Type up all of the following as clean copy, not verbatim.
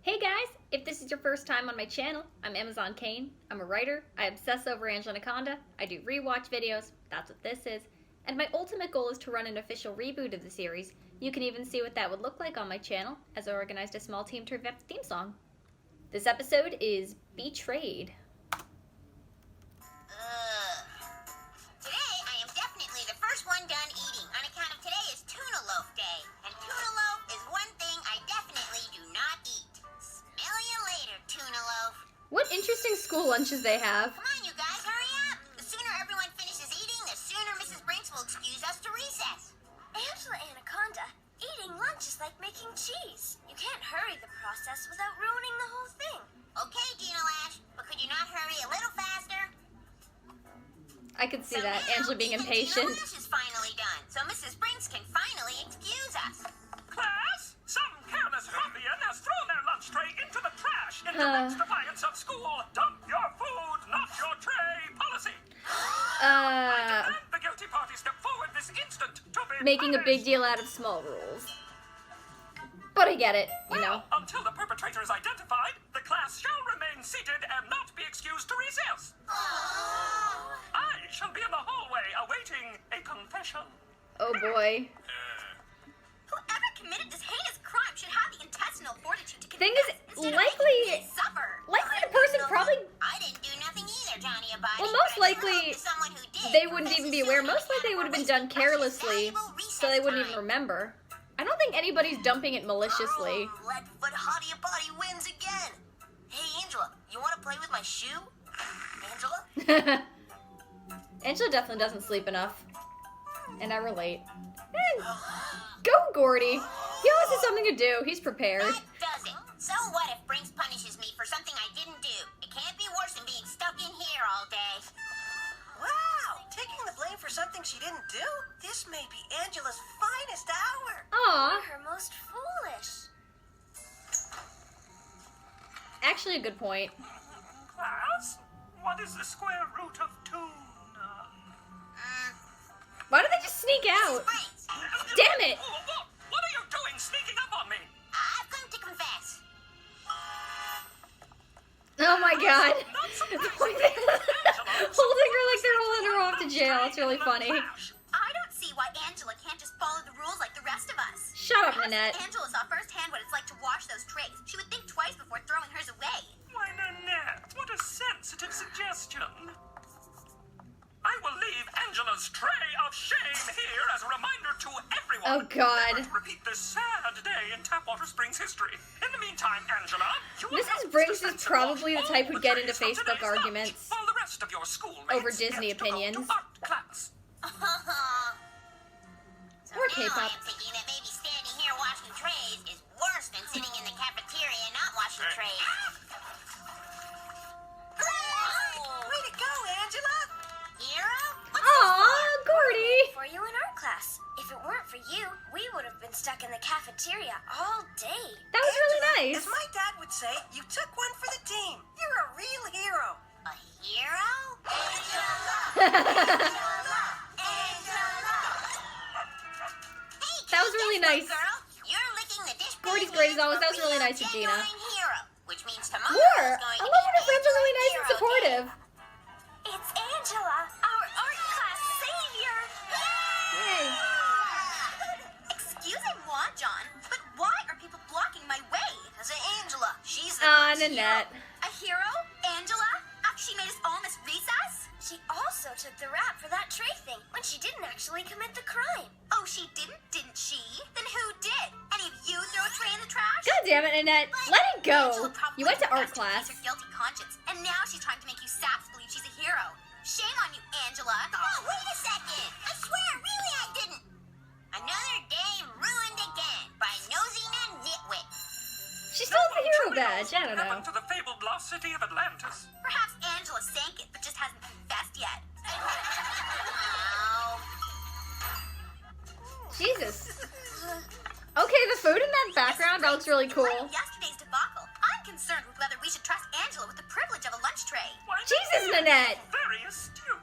Hey guys, if this is your first time on my channel, I'm AmazzonKane. I'm a writer, I obsess over Anaconda, I do rewatch videos, that's what this is, and my ultimate goal is to run an official reboot of the series. You can even see what that would look like on my channel, as I organized a small team to revamp the theme song. This episode is Betrayed. Today, I am definitely the first one done eating, on account of today is tuna loaf day, and tuna loaf is one thing I definitely do not eat. Smell you later, tuna loaf. What interesting school lunches they have. Come on, you guys, hurry up. The sooner everyone finishes eating, the sooner Mrs. Brinks will excuse us to recess. Angela Anaconda, eating lunch is like making cheese. You can't hurry the process without ruining the whole thing. Okay, Gina Lash, but could you not hurry a little faster? I could see So that, now, Angela being even impatient. Gina Lash is finally done, so Mrs. Brinks can finally excuse us. Class, some careless ruffian has thrown their lunch tray into the trash in direct defiance of school dump your food, not your tray policy. And the guilty party step forward this instant to be Making a big punished. deal out of small rules. But I get it, you know. Until the perpetrator is identified, the class shall remain seated and not be excused to recess. I shall be in the hallway awaiting a confession. Oh boy. Whoever committed this heinous crime should have the intestinal fortitude to confess. Thing is, instead of likely- making me suffer. likely the I person didn't do probably- nothing. I didn't do nothing either, Johnny Abadi. Well, most but I sure likely, hope that someone who did they wouldn't even be confesses aware. soon Most likely it would have been done carelessly, so they wouldn't even remember. I don't think anybody's dumping it maliciously. But Hottie Body wins again. Hey, Angela, you want to play with my shoe? Angela? Angela definitely doesn't sleep enough. And I relate. Go, Gordy. He always has something to do. He's prepared. That does it. So what if Brinks punishes me for something I didn't do? It can't be worse than being stuck in here all day. Wow! Taking the blame for something she didn't do? This may be Angela's finest hour. Aw. Her most foolish. Actually, a good point. Class, what is the square root of tuna? Why did they just sneak out? Brinks, Damn it! What are you doing sneaking up on me? I've come to confess. Oh my god. Not surprising. Holding her like they're holding her off to jail. It's really funny. I don't see why Angela can't just follow the rules like the rest of us. Shut up, Nanette. Angela saw firsthand what it's like to wash those trays. She would think twice before throwing hers away. Why, Nanette, what a sensitive suggestion. I will leave Angela's tray of shame here as a reminder to everyone. Oh, God. Never to repeat this sad day in Tapwater Springs history. In the meantime, Angela, you will Mrs. help Briggs Mr. is Spencer probably the wash type all who'd the get into trays from Facebook today's lunch, arguments while the rest of your schoolmates over Disney get to go to opinions. art class. So Or now K-pop. I'm thinking that maybe standing here washing trays is worse than sitting in the cafeteria and not washing trays. Way to go, Angela! Hero? Aw, Gordy. For you in art class. If it weren't for you, we would have been stuck in the cafeteria all day. That was really nice. As my dad would say, you took one for the team. You're a real hero. A hero? That was really nice. Girl, you're licking the dish. Gordy's great as always. That was really nice of Gina. Hero, which means tomorrow More. is I going love to when be her friends are really nice and Hero Day. supportive. It's Angela, our art class savior. Yay. Excusez-moi, John, but why are people blocking my way? As Angela, she's the Ah, class Nanette. A hero? Angela? After she made us all miss recess? She also took the rap for that tray thing when she didn't actually commit the crime. Oh, she didn't she? Then who did? Any of you throw a tray in the trash? God damn it, Nanette. Let it go. Angela probably You went to art confessed class. Her guilty conscience, and now she's trying to make you saps believe she's a hero. Shame on you, Angela. Oh, wait a second. I swear, really, I didn't. Another day ruined again by nosy and nitwit. She still has the hero badge. I don't know. Happened to the fabled lost city of Atlantis. Perhaps Angela sank it, but just hasn't confessed yet. Oh. Jesus. Okay, the food in that background, that looks really In cool. light of yesterday's debacle, I'm concerned with whether we should trust Angela with the privilege of a lunch tray. Why, Jesus, Nanette. very astute.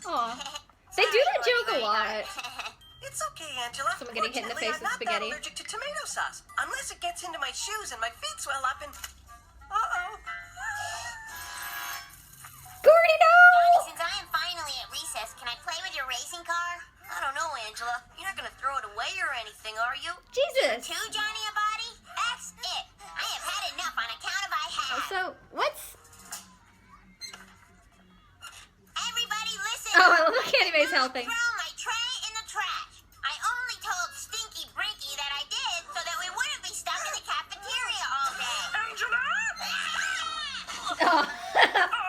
Aw. What? It's okay, Angela. Someone getting hit in the Fortunately, face with I'm not spaghetti. that allergic to tomato sauce. Unless it gets into my shoes and my feet swell up and... Uh-oh. Gordy, no! Johnny, since I am finally at recess, can I play with your racing car? I don't know, Angela. You're not gonna throw it away or anything, are you? Jesus. Two, Johnny, a body? That's it. I have had enough on account of I have. Also, what's... Everybody listen. Oh, I love Candy Mae's helping. Throw my tray in the trash. I only told Stinky Brinky that I did so that we wouldn't be stuck in the cafeteria all day. Angela? Oh,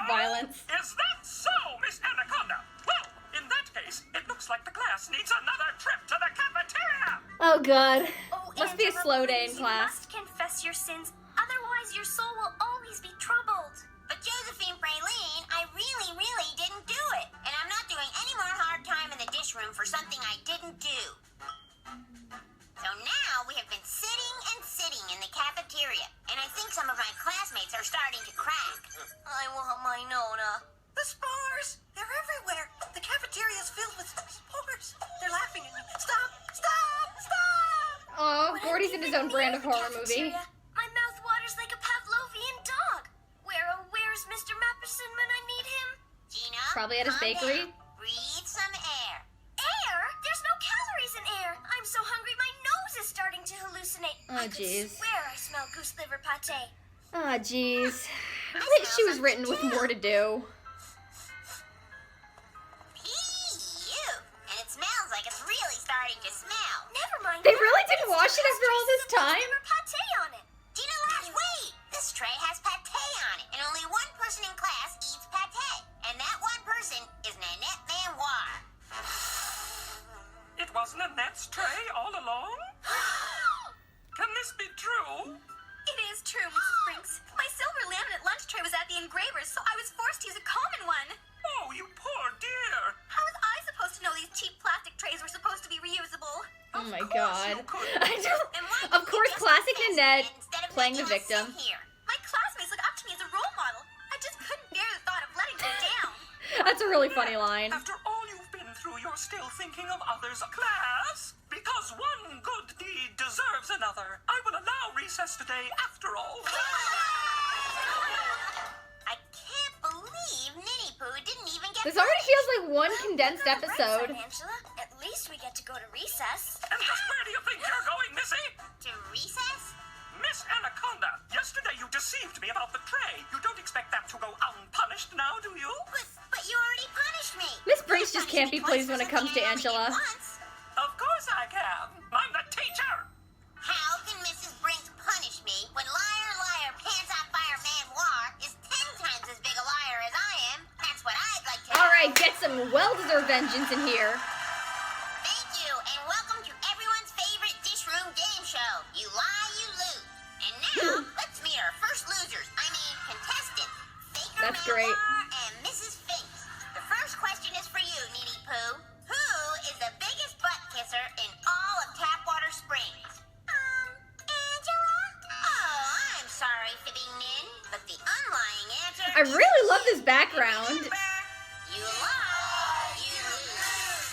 violence. Is that so, Miss Anaconda? Well, in that case, it looks like the class needs another trip to the cafeteria. Oh, God. Oh, Must be a Angela, slow day in please, class. You must confess your sins, otherwise your soul will always be troubled. But Josephine Praline, I really, really didn't do it. And I'm not doing any more hard time in the dish room for something I didn't do. So now we have been sitting in the cafeteria. And I think some of my classmates are starting to crack. I want my Nona. The spores! They're everywhere. The cafeteria's filled with spores. They're laughing at me. Stop! Stop! Stop! Oh, When Gordy's I'm in his own leaving brand of the horror movie. cafeteria, my mouth waters like a Pavlovian dog. Where's Mr. Mapperson when I need him? Gina, Probably at his calm bakery. down. Breathe some air. Air? There's no calories in air. I'm so hungry my nose is starting to hallucinate. Oh, I could jeez. swear I smell goose liver pate. Oh, jeez. I think she was written with more to do. Ew. And it smells like it's really starting to smell. Never mind. They that. really didn't It's wash it just after all this traces of time? goose liver pate on it. Gina Lash, wait! This tray has pate on it, and only one person in class eats pate. And that one person is Nanette Manoir. It was Nanette's tray all along? Can this be true? It is true, Mrs. Brinks. My silver laminate lunch tray was at the engraver's, so I was forced to use a common one. Oh, you poor dear. How was I supposed to know these cheap plastic trays were supposed to be reusable? Oh my you god. couldn't. I don't... And why Of didn't course, you just classic confess Nanette it instead of playing the making us victim. sit here? My classmates look up to me as a role model. I just couldn't bear the thought of letting them down. That's a really funny line. After all you've been through, you're still thinking of others. Class, because one good deed deserves another. I will allow recess today after all. I can't believe Ninny Poo didn't even get This already feels like one condensed You're on the right episode. side, Angela. At least we get to go to recess. And just where do you think you're going, Missy? to recess. Miss Anaconda, yesterday you deceived me about the tray. You don't expect that to go unpunished now, do you? But you already punished me. Miss Brinks You just can't be punished pleased me when it twice comes for to something I only did Angela. once. Of course I can. I'm the teacher. How can Mrs. Brinks punish me when liar, pants on fire Manoir is 10 times as big a liar as I am? That's what I'd like to know. Alright, get some well-deserved vengeance in here. Thank you, and welcome to everyone's favorite dish room game show. You lie, you lose. And now, let's meet our first losers. I mean, contestants. Faker That's great. Manoir and Mrs. Finks. The first question is for you, Ninny Poo. Who is the biggest butt kisser in all of Tapwater Springs? Angela? Oh, I'm sorry, Fibbing Nin, but the unlying answer I is really love this background. you lie, you lose.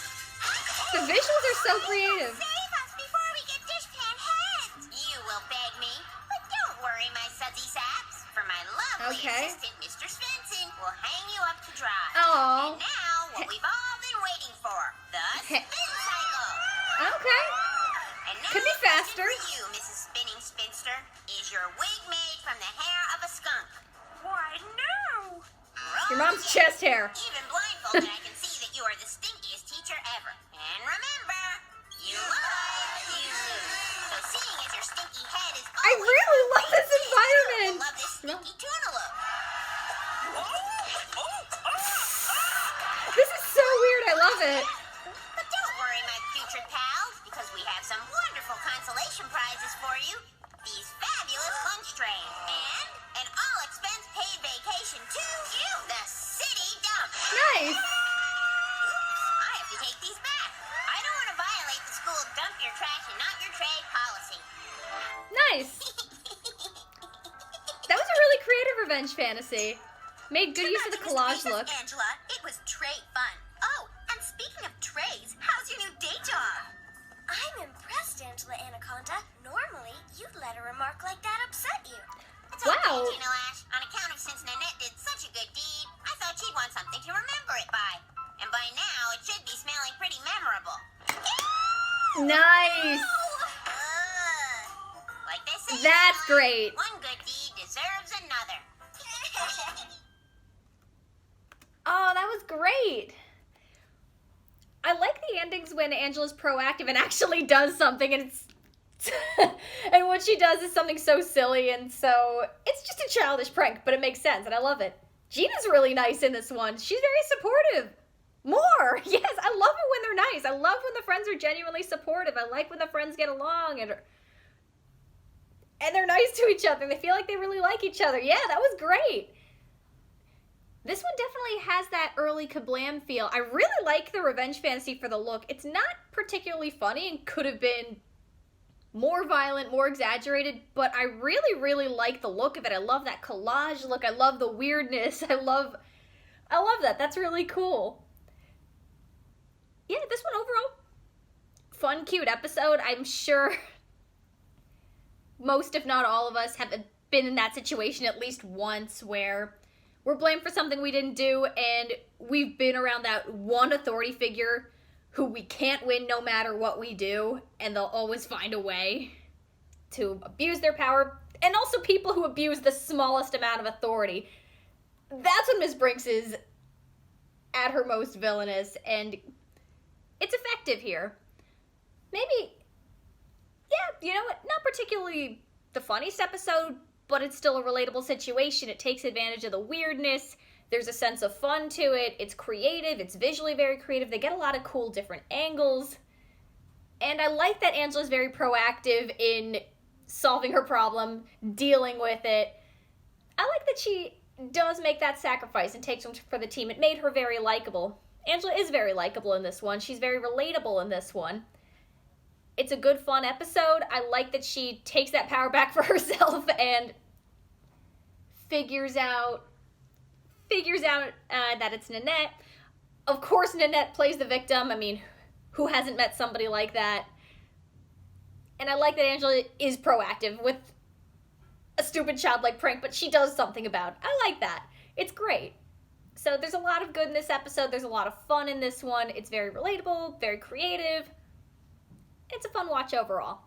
The visuals are so creative. Save us before we get dishpan heads. You will beg me, but don't worry, my sudsy saps. For my lovely Okay. assistant, Mr. Svensson, will hang you up to dry. Oh. And now, what we've all been waiting for, the spin cycle. Okay. And now, Could be a question faster. for you, Mrs. Spinning Spinster. Is your wig made from the hair of a skunk? Why, no. Your mom's chest hair. Even blindfolded, I can see that you are the stinkiest teacher ever. And remember, you lie, you lose. So seeing as your stinky head is I always really love this you'll environment. love this stinky tuna loaf. This is so weird. I love it. But don't worry, my putrid pals, because we have some wonderful consolation prizes for you. These fabulous lunch trays and an all-expense-paid vacation to the city dump. Nice. Oops, I have to take these back. I don't want to violate the school dump your trash and not your tray policy. Nice. That was a really creative revenge fantasy. Made good use of the collage look. Angela, it was tray fun. Oh, and speaking of trays, how's your new Anaconda. Normally, you'd let a remark like that upset you. It's Wow. okay, Gino Ash. On account of since Nanette did such a good deed, I thought she'd want something to remember it by. And by now, it should be smelling pretty memorable. Nice. Like they say, That's Ellen, great. one good deed deserves another. Oh, that was great. I like the endings when Angela's proactive and actually does something, and it's and what she does is something so silly, and so it's just a childish prank, but it makes sense, and I love it. Gina's really nice in this one. She's very supportive. More! Yes, I love it when they're nice. I love when the friends are genuinely supportive. I like when the friends get along and they're nice to each other. They feel like they really like each other. Yeah, that was great. This one definitely has that early Kablam feel. I really like the revenge fantasy for the look. It's not particularly funny and could have been more violent, more exaggerated, but I really, really like the look of it. I love that collage look. I love the weirdness. I love that. That's really cool. Yeah, this one overall, fun, cute episode. I'm sure most, if not all of us, have been in that situation at least once where we're blamed for something we didn't do, and we've been around that one authority figure who we can't win no matter what we do, and they'll always find a way to abuse their power, and also people who abuse the smallest amount of authority. That's when Miss Brinks is at her most villainous, and it's effective here. Maybe, yeah, you know what, not particularly the funniest episode, but it's still a relatable situation. It takes advantage of the weirdness. There's a sense of fun to it. It's creative. It's visually very creative. They get a lot of cool different angles. And I like that Angela's very proactive in solving her problem, dealing with it. I like that she does make that sacrifice and takes one for the team. It made her very likable. Angela is very likable in this one. She's very relatable in this one. It's a good, fun episode. I like that she takes that power back for herself and figures out that it's Nanette. Of course, Nanette plays the victim. I mean, who hasn't met somebody like that? And I like that Angela is proactive with a stupid childlike prank, but she does something about it. I like that. It's great. So there's a lot of good in this episode. There's a lot of fun in this one. It's very relatable, very creative. It's a fun watch overall.